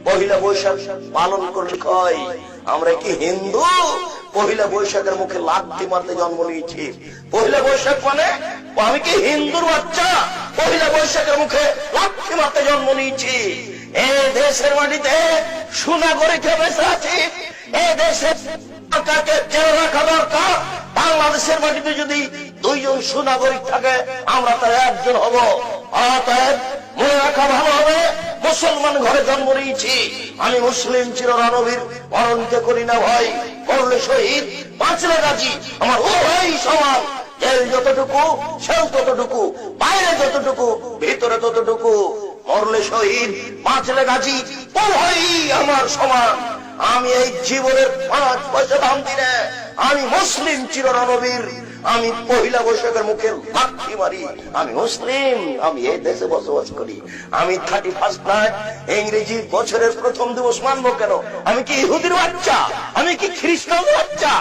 পহিলা বৈশাখ পালন করলে কয় আমরা কি হিন্দু? পহিলা বৈশাখের মুখে লাথি মারতে জন্ম নিয়েছি। পহিলা বৈশাখ মানে আমি কি হিন্দুর বাচ্চা? পহিলা বৈশাখের মুখে লাথি মারতে জন্ম নিয়েছি। এই দেশের মাটিতে সুনাগরিকে বেঁচে আছি। এই দেশের সরকারকে জেলে রাখা দরকার। বাংলাদেশের মাটিতে যদি দুইজন সুনাগরিক থাকে আমরা তার একজন হব। অতএব মনে রাখা ভালো হবে, মুসলমান ঘরে জন্ম নিয়েছি। আমি মুসলিম চিররণবীর বরণকে করি না ভয়, করলে শহীদ বাঁচলে গাজী। আমার ও ভাই সমান, জেল যতটুকু সেও ততটুকু, বাইরে যতটুকু ভিতরে ততটুকু। মরলে শহীদ বাঁচলে গাজী, ও ভাই আমার সমান। আমি এই জীবনের 5 পয়সা দাম দিনে আমি মুসলিম চিররণবীর। আমি পহিলা বৈশাখের মুখে লাথি মারি। আমি মুসলিম, আমি এই দেশে বসবাস করি। আমি 31st নাইট ইংরেজি বছরের প্রথম দিবস মানবো কেন? আমি কি ইহুদির বাচ্চা? আমি কি খ্রিস্টান বাচ্চা?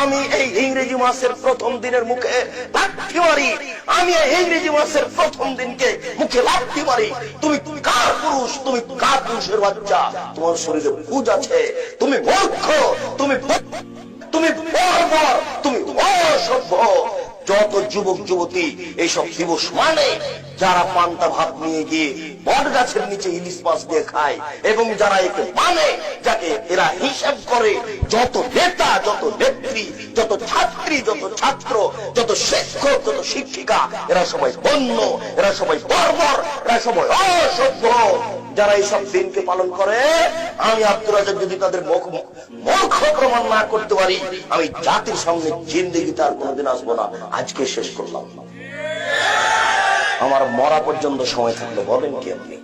আমি এই ইংরেজি মাসের প্রথম দিনের মুখে লাথি মারি। আমি এই ইংরেজি মাসের প্রথম দিনকে মুখে লাথি মারি। তুমি কার পুরুষ? তুমি কার পুরুষের বাচ্চা? তোমার শরীরে পুজ আছে, তুমি মূর্খ, তুমি বর্বর, তুমি অসভ্য। যত যুবক যুবতী এইসব দিবস মানে যারা পান্তা ভাত নিয়ে গিয়ে বট গাছের নিচে ইলিশ মাছ দিয়ে খায়, এবং যারা একে মানে, যাকে এরা হিসাব করে, যত নেতা, যত নেত্রী, যত ছাত্রী, যত ছাত্র, যত শিক্ষক, যত শিক্ষিকা, এরা সবাই বন্য, এরা সবাই বর্বর, এরা সবাই অসভ্য। যারা এইসব দিনকে পালন করে, আমি আব্দুর রাজ্জাক যদি তাদের মূর্খ প্রমাণ না করতে পারি, আমি জাতির সঙ্গে জিন্দেগিতে আর কোনোদিন আসবো না। আজকে শেষ করলাম, আমার মরা পর্যন্ত সময় থাকলে বলেন কি আপনি?